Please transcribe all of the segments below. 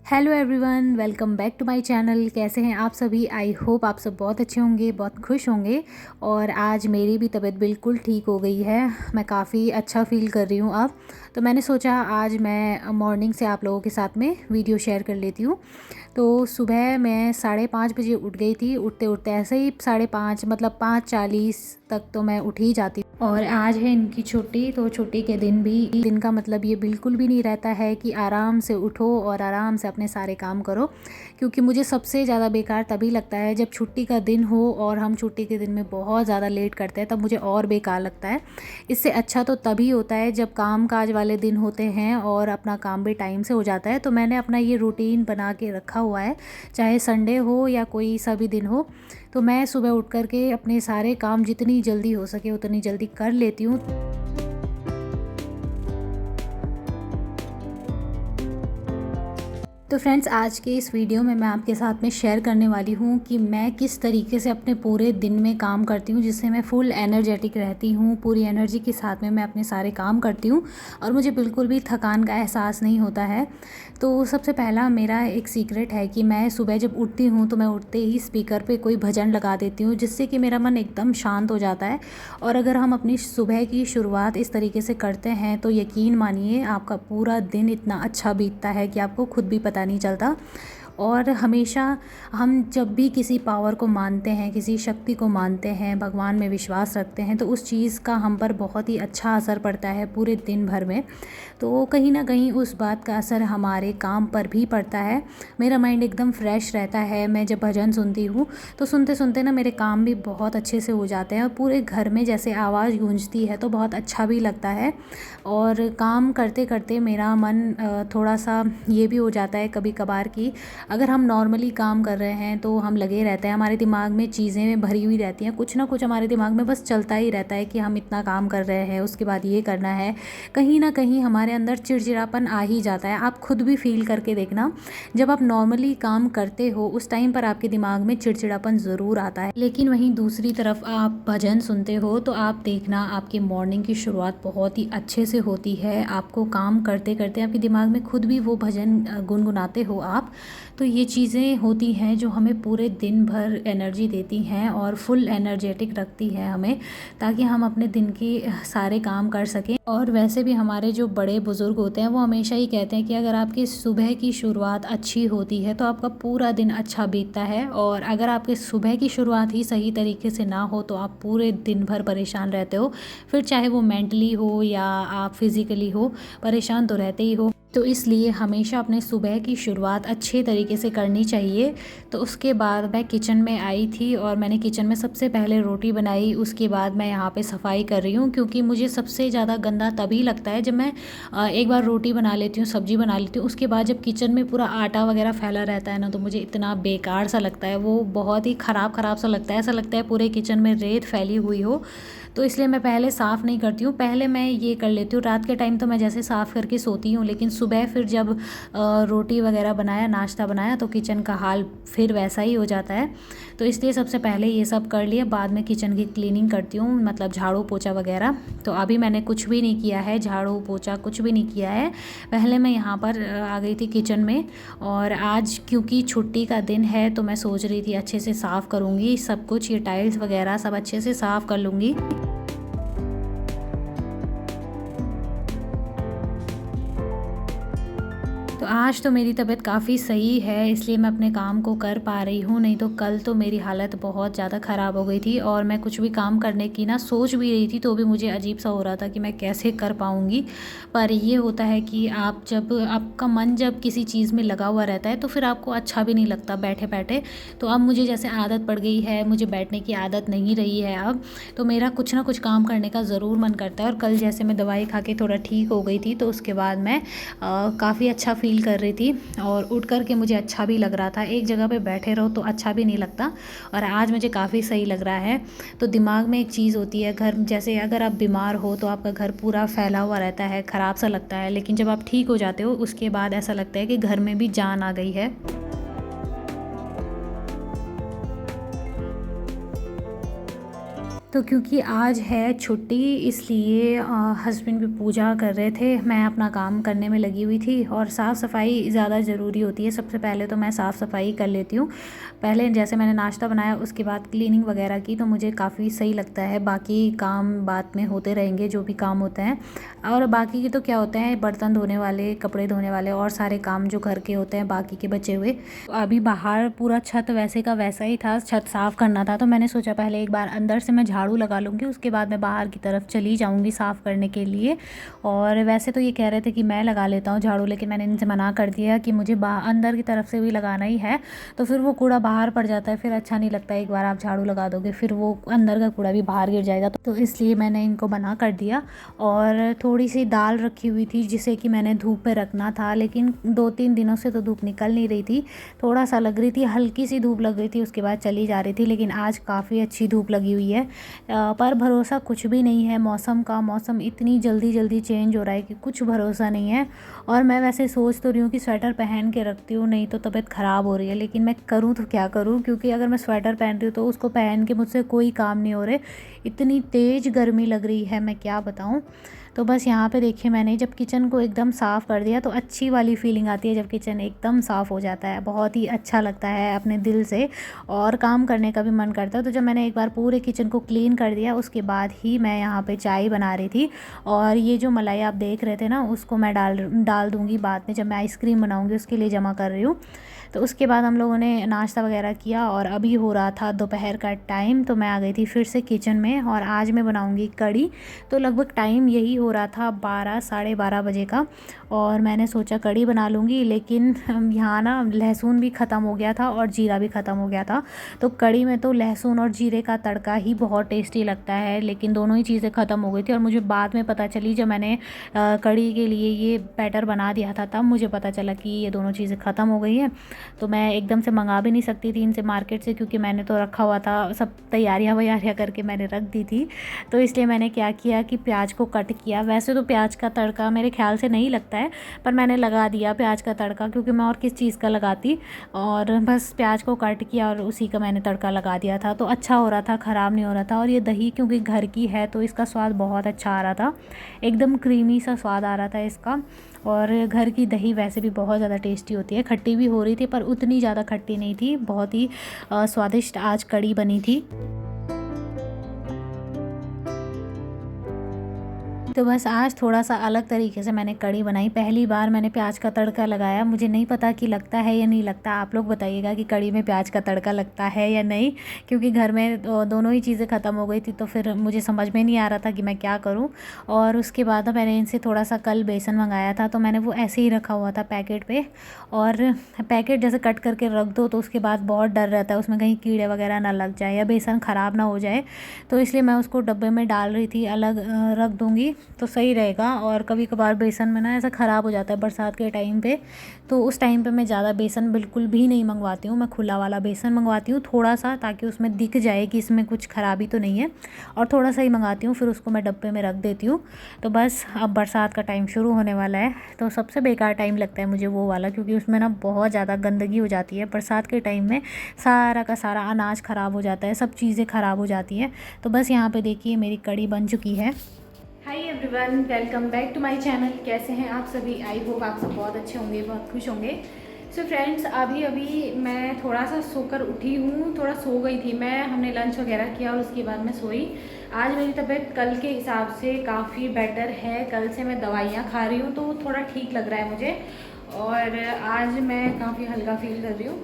Hello everyone, welcome back to my channel. कैसे हैं आप सभी? आई होप आप सब बहुत अच्छे होंगे, बहुत खुश होंगे। और आज मेरी भी तबीयत बिल्कुल ठीक हो गई है। मैं काफ़ी अच्छा फ़ील कर रही हूँ अब। तो मैंने सोचा आज मैं मॉर्निंग से आप लोगों के साथ में वीडियो शेयर कर लेती हूँ। तो सुबह मैं 5:30 बजे उठ गई थी। उठते उठते ऐसे ही 5:30 मतलब 5:40 तक तो मैं उठ ही जाती। और आज है इनकी छुट्टी, तो छुट्टी के दिन भी दिन का मतलब ये बिल्कुल भी नहीं रहता है कि आराम से उठो और आराम से अपने सारे काम करो। क्योंकि मुझे सबसे ज़्यादा बेकार तभी लगता है जब छुट्टी का दिन हो और हम छुट्टी के दिन में बहुत ज़्यादा लेट करते हैं, तब मुझे और बेकार लगता है। इससे अच्छा तो तभी होता है जब काम काज वाले दिन होते हैं और अपना काम भी टाइम से हो जाता है। तो मैंने अपना ये रूटीन बना के रखा हुआ है, चाहे संडे हो या कोई सा भी दिन हो। तो मैं सुबह उठ कर के अपने सारे काम जितनी जल्दी हो सके उतनी जल्दी कर लेती हूँ। तो फ्रेंड्स, आज के इस वीडियो में मैं आपके साथ में शेयर करने वाली हूँ कि मैं किस तरीके से अपने पूरे दिन में काम करती हूँ, जिससे मैं फुल एनर्जेटिक रहती हूँ। पूरी एनर्जी के साथ में मैं अपने सारे काम करती हूँ और मुझे बिल्कुल भी थकान का एहसास नहीं होता है। तो सबसे पहला मेरा एक सीक्रेट है कि मैं सुबह जब उठती हूँ तो मैं उठते ही स्पीकर पे कोई भजन लगा देती हूँ, जिससे कि मेरा मन एकदम शांत हो जाता है। और अगर हम अपनी सुबह की शुरुआत इस तरीके से करते हैं तो यकीन मानिए आपका पूरा दिन इतना अच्छा बीतता है कि आपको खुद भी पता नहीं चलता। और हमेशा हम जब भी किसी पावर को मानते हैं, किसी शक्ति को मानते हैं, भगवान में विश्वास रखते हैं, तो उस चीज़ का हम पर बहुत ही अच्छा असर पड़ता है पूरे दिन भर में। तो कहीं ना कहीं उस बात का असर हमारे काम पर भी पड़ता है। मेरा माइंड एकदम फ्रेश रहता है। मैं जब भजन सुनती हूँ तो सुनते सुनते ना मेरे काम भी बहुत अच्छे से हो जाते हैं और पूरे घर में जैसे आवाज़ गूंजती है तो बहुत अच्छा भी लगता है। और काम करते करते मेरा मन थोड़ा सा ये भी हो जाता है कभी कभार कि अगर हम नॉर्मली काम कर रहे हैं तो हम लगे रहते हैं, हमारे दिमाग में चीज़ें भरी हुई रहती हैं, कुछ ना कुछ हमारे दिमाग में बस चलता ही रहता है कि हम इतना काम कर रहे हैं, उसके बाद ये करना है। कहीं ना कहीं हमारे अंदर चिड़चिड़ापन आ ही जाता है। आप खुद भी फील करके देखना, जब आप नॉर्मली काम करते हो उस टाइम पर आपके दिमाग में चिड़चिड़ापन ज़रूर आता है। लेकिन वहीं दूसरी तरफ आप भजन सुनते हो तो आप देखना आपकी मॉर्निंग की शुरुआत बहुत ही अच्छे से होती है। आपको काम करते करते आपके दिमाग में खुद भी वो भजन गुनगुनाते हो आप। तो ये चीज़ें होती हैं जो हमें पूरे दिन भर एनर्जी देती हैं और फुल एनर्जेटिक रखती है हमें, ताकि हम अपने दिन के सारे काम कर सकें। और वैसे भी हमारे जो बड़े बुज़ुर्ग होते हैं वो हमेशा ही कहते हैं कि अगर आपकी सुबह की शुरुआत अच्छी होती है तो आपका पूरा दिन अच्छा बीतता है, और अगर आपके सुबह की शुरुआत ही सही तरीके से ना हो तो आप पूरे दिन भर परेशान रहते हो। फिर चाहे वो मेंटली हो या आप फिज़िकली हो, परेशान तो रहते ही हो। तो इसलिए हमेशा अपने सुबह की शुरुआत अच्छे तरीके से करनी चाहिए। तो उसके बाद मैं किचन में आई थी और मैंने किचन में सबसे पहले रोटी बनाई। उसके बाद मैं यहाँ पे सफाई कर रही हूँ, क्योंकि मुझे सबसे ज़्यादा गंदा तभी लगता है जब मैं एक बार रोटी बना लेती हूँ, सब्ज़ी बना लेती हूँ, उसके बाद जब किचन में पूरा आटा वगैरह फैला रहता है ना, तो मुझे इतना बेकार सा लगता है। वो बहुत ही ख़राब ख़राब सा लगता है, ऐसा लगता है पूरे किचन में रेत फैली हुई हो। तो इसलिए मैं पहले साफ़ नहीं करती हूँ, पहले मैं ये कर लेती हूँ। रात के टाइम तो मैं जैसे साफ़ करके सोती हूँ, लेकिन सुबह फिर जब रोटी वगैरह बनाया, नाश्ता बनाया, तो किचन का हाल फिर वैसा ही हो जाता है। तो इसलिए सबसे पहले ये सब कर लिया, बाद में किचन की क्लीनिंग करती हूँ, मतलब झाड़ू पोछा वगैरह। तो अभी मैंने कुछ भी नहीं किया है, झाड़ू पोछा कुछ भी नहीं किया है। पहले मैं यहाँ पर आ गई थी किचन में। और आज क्योंकि छुट्टी का दिन है तो मैं सोच रही थी अच्छे से साफ़ करूँगी सब कुछ, ये टाइल्स वगैरह सब अच्छे से साफ़ कर लूँगी। तो आज तो मेरी तबीयत काफ़ी सही है, इसलिए मैं अपने काम को कर पा रही हूँ। नहीं तो कल तो मेरी हालत बहुत ज़्यादा ख़राब हो गई थी और मैं कुछ भी काम करने की ना सोच भी रही थी तो भी मुझे अजीब सा हो रहा था कि मैं कैसे कर पाऊँगी। पर ये होता है कि आप जब आपका मन जब किसी चीज़ में लगा हुआ रहता है तो फिर आपको अच्छा भी नहीं लगता बैठे बैठे। तो अब मुझे जैसे आदत पड़ गई है, मुझे बैठने की आदत नहीं रही है अब, तो मेरा कुछ ना कुछ काम करने का ज़रूर मन करता है। और कल जैसे मैं दवाई खा के थोड़ा ठीक हो गई थी तो उसके बाद मैं काफ़ी अच्छा फील कर रही थी और उठ कर के मुझे अच्छा भी लग रहा था। एक जगह पे बैठे रहो तो अच्छा भी नहीं लगता, और आज मुझे काफ़ी सही लग रहा है। तो दिमाग में एक चीज़ होती है, घर जैसे अगर आप बीमार हो तो आपका घर पूरा फैला हुआ रहता है, ख़राब सा लगता है, लेकिन जब आप ठीक हो जाते हो उसके बाद ऐसा लगता है कि घर में भी जान आ गई है। तो तो क्योंकि आज है छुट्टी इसलिए हस्बैंड भी पूजा कर रहे थे, मैं अपना काम करने में लगी हुई थी। और साफ़ सफाई ज़्यादा ज़रूरी होती है। सबसे पहले तो मैं साफ़ सफाई कर लेती हूँ। पहले जैसे मैंने नाश्ता बनाया उसके बाद क्लीनिंग वगैरह की, तो मुझे काफ़ी सही लगता है। बाकी काम बाद में होते रहेंगे जो भी काम होते हैं। और बाकी के तो क्या होते हैं, बर्तन धोने वाले, कपड़े धोने वाले और सारे काम जो घर के होते हैं बाकी के बचे हुए। अभी बाहर पूरा छत वैसे का वैसा ही था, छत साफ़ करना था, तो मैंने सोचा पहले एक बार अंदर से मैं झाड़ू लगा लूँगी, उसके बाद मैं बाहर की तरफ चली जाऊँगी साफ़ करने के लिए। और वैसे तो ये कह रहे थे कि मैं लगा लेता हूँ झाड़ू, लेकिन मैंने इनसे मना कर दिया कि मुझे अंदर की तरफ से भी लगाना ही है। तो फिर वो कूड़ा बाहर पड़ जाता है, फिर अच्छा नहीं लगता। एक बार आप झाड़ू लगा दोगे फिर वो अंदर का कूड़ा भी बाहर गिर जाएगा, तो इसलिए मैंने इनको मना कर दिया। और थोड़ी सी दाल रखी हुई थी जिसे कि मैंने धूप पे रखना था, लेकिन 2-3 दिनों से तो धूप निकल नहीं रही थी। थोड़ा सा लग रही थी, हल्की सी धूप लग रही थी, उसके बाद चली जा रही थी। लेकिन आज काफ़ी अच्छी धूप लगी हुई है। पर भरोसा कुछ भी नहीं है मौसम का। मौसम इतनी जल्दी जल्दी चेंज हो रहा है कि कुछ भरोसा नहीं है। और मैं वैसे सोच तो रही हूँ कि स्वेटर पहन के रखती हूँ, नहीं तो तबीयत ख़राब हो रही है। लेकिन मैं करूँ तो क्या करूँ, क्योंकि अगर मैं स्वेटर पहन रही हूँ तो उसको पहन के मुझसे कोई काम नहीं हो रहे। इतनी तेज़ गर्मी लग रही है, मैं क्या बताऊँ। तो बस यहाँ पे देखिए, मैंने जब किचन को एकदम साफ़ कर दिया तो अच्छी वाली फीलिंग आती है जब किचन एकदम साफ़ हो जाता है। बहुत ही अच्छा लगता है अपने दिल से, और काम करने का भी मन करता है। तो जब मैंने एक बार पूरे किचन को क्लीन कर दिया उसके बाद ही मैं यहाँ पे चाय बना रही थी। और ये जो मलाई आप देख रहे थे ना, उसको मैं डाल दूँगी बाद में, जब मैं आइसक्रीम बनाऊँगी उसके लिए जमा कर रही हूँ। तो उसके बाद हम लोगों ने नाश्ता वगैरह किया और अभी हो रहा था दोपहर का टाइम, तो मैं आ गई थी फिर से किचन में। और आज मैं बनाऊंगी कढ़ी। तो लगभग टाइम यही हो रहा था 12 साढ़े 12 बजे का, और मैंने सोचा कढ़ी बना लूँगी। लेकिन यहाँ ना लहसुन भी ख़त्म हो गया था और जीरा भी ख़त्म हो गया था। तो कढ़ी में तो लहसुन और जीरे का तड़का ही बहुत टेस्टी लगता है, लेकिन दोनों ही चीज़ें ख़त्म हो गई थी। और मुझे बाद में पता चली, जब मैंने कढ़ी के लिए ये बैटर बना दिया था तब मुझे पता चला कि ये दोनों चीज़ें ख़त्म हो गई हैं। तो मैं एकदम से मंगा भी नहीं सकती थी इनसे मार्केट से, क्योंकि मैंने तो रखा हुआ था, सब तैयारियां वैयारियां करके मैंने रख दी थी। तो इसलिए मैंने क्या किया कि प्याज को कट किया। वैसे तो प्याज का तड़का मेरे ख्याल से नहीं लगता है, पर मैंने लगा दिया प्याज का तड़का, क्योंकि मैं और किस चीज़ का लगाती। और बस प्याज को कट किया और उसी का मैंने तड़का लगा दिया था। तो अच्छा हो रहा था, ख़राब नहीं हो रहा था। और ये दही क्योंकि घर की है तो इसका स्वाद बहुत अच्छा आ रहा था, एकदम क्रीमी सा स्वाद आ रहा था इसका। और घर की दही वैसे भी बहुत ज़्यादा टेस्टी होती है। खट्टी भी हो रही थी पर उतनी ज़्यादा खट्टी नहीं थी। बहुत ही स्वादिष्ट आज कढ़ी बनी थी। तो बस आज थोड़ा सा अलग तरीके से मैंने कढ़ी बनाई। पहली बार मैंने प्याज का तड़का लगाया। मुझे नहीं पता कि लगता है या नहीं लगता। आप लोग बताइएगा कि कढ़ी में प्याज का तड़का लगता है या नहीं, क्योंकि घर में दोनों ही चीज़ें ख़त्म हो गई थी, तो फिर मुझे समझ में नहीं आ रहा था कि मैं क्या करूँ। और उसके बाद मैंने इनसे थोड़ा सा कल बेसन मंगाया था, तो मैंने वो ऐसे ही रखा हुआ था पैकेट पर। और पैकेट जैसे कट करके रख दो तो उसके बाद बहुत डर रहता है उसमें कहीं कीड़े वगैरह ना लग जाए या बेसन ख़राब ना हो जाए। तो इसलिए मैं उसको डब्बे में डाल रही थी, अलग रख दूँगी तो सही रहेगा। और कभी कभार बेसन में ना ऐसा ख़राब हो जाता है बरसात के टाइम पे, तो उस टाइम पे मैं ज़्यादा बेसन बिल्कुल भी नहीं मंगवाती हूँ। मैं खुला वाला बेसन मंगवाती हूँ थोड़ा सा, ताकि उसमें दिख जाए कि इसमें कुछ ख़राबी तो नहीं है। और थोड़ा सा ही मंगाती हूँ, फिर उसको मैं डब्बे में रख देती हूँ। तो बस अब बरसात का टाइम शुरू होने वाला है, तो सबसे बेकार टाइम लगता है मुझे वो वाला, क्योंकि उसमें ना बहुत ज़्यादा गंदगी हो जाती है। बरसात के टाइम में सारा का सारा अनाज ख़राब हो जाता है, सब चीज़ें ख़राब हो जाती हैं। तो बस यहाँ पे देखिए मेरी कढ़ी बन चुकी है। Hi everyone, welcome back to my channel. कैसे हैं आप सभी? आई होप आप सब बहुत अच्छे होंगे, बहुत खुश होंगे। सो फ्रेंड्स, अभी मैं थोड़ा सा सोकर उठी हूँ, थोड़ा सो गई थी मैं। हमने लंच वगैरह किया और उसके बाद मैं सोई। आज मेरी तबीयत कल के हिसाब से काफ़ी बेटर है। कल से मैं दवाइयाँ खा रही हूँ तो थोड़ा ठीक लग रहा है मुझे, और आज मैं काफ़ी हल्का फील कर रही हूँ।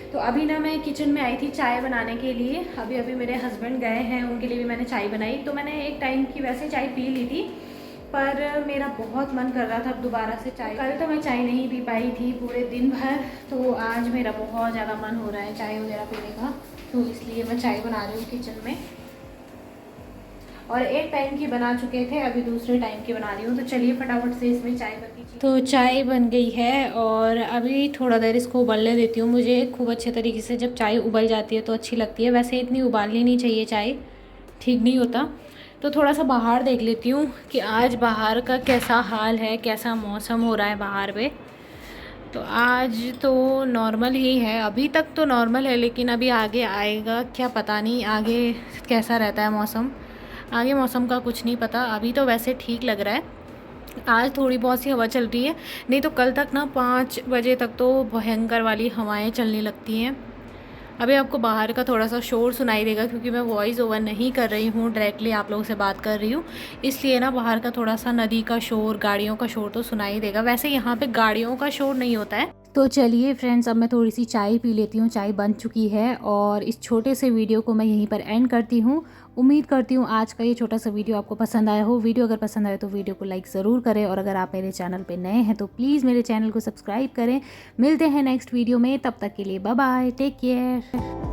तो अभी ना मैं किचन में आई थी चाय बनाने के लिए। अभी मेरे हस्बैंड गए हैं, उनके लिए भी मैंने चाय बनाई। तो मैंने एक टाइम की वैसे चाय पी ली थी, पर मेरा बहुत मन कर रहा था अब दोबारा से चाय। कल तो मैं चाय नहीं पी पाई थी पूरे दिन भर, तो आज मेरा बहुत ज़्यादा मन हो रहा है चाय वगैरह पीने का, तो इसलिए मैं चाय बना रही हूँ किचन में। और एक टाइम की बना चुके थे, अभी दूसरे टाइम की बना रही हूँ। तो चलिए फटाफट से इसमें चाय बन गई। तो चाय बन गई है और अभी थोड़ा देर इसको उबलने देती हूँ। मुझे खूब अच्छे तरीके से जब चाय उबल जाती है तो अच्छी लगती है। वैसे इतनी उबालनी नहीं चाहिए चाय, ठीक नहीं होता। तो थोड़ा सा बाहर देख लेती हूँ कि आज बाहर का कैसा हाल है, कैसा मौसम हो रहा है बाहर पे। तो आज तो नॉर्मल ही है, अभी तक तो नॉर्मल है, लेकिन अभी आगे आएगा क्या पता नहीं, आगे कैसा रहता है मौसम। आगे मौसम का कुछ नहीं पता, अभी तो वैसे ठीक लग रहा है। आज थोड़ी बहुत सी हवा चल रही है, नहीं तो कल तक ना 5 बजे तक तो भयंकर वाली हवाएं चलने लगती हैं। अभी आपको बाहर का थोड़ा सा शोर सुनाई देगा क्योंकि मैं वॉइस ओवर नहीं कर रही हूँ, डायरेक्टली आप लोगों से बात कर रही हूँ, इसलिए ना बाहर का थोड़ा सा नदी का शोर, गाड़ियों का शोर तो सुनाई देगा। वैसे यहाँ पे गाड़ियों का शोर नहीं होता है। तो चलिए फ्रेंड्स, अब मैं थोड़ी सी चाय पी लेती हूँ, चाय बन चुकी है और इस छोटे से वीडियो को मैं यहीं पर एंड करती हूँ। उम्मीद करती हूँ आज का ये छोटा सा वीडियो आपको पसंद आया हो। वीडियो अगर पसंद आए तो वीडियो को लाइक ज़रूर करें और अगर आप मेरे चैनल पे नए हैं तो प्लीज़ मेरे चैनल को सब्सक्राइब करें। मिलते हैं नेक्स्ट वीडियो में, तब तक के लिए बाय बाय, टेक केयर।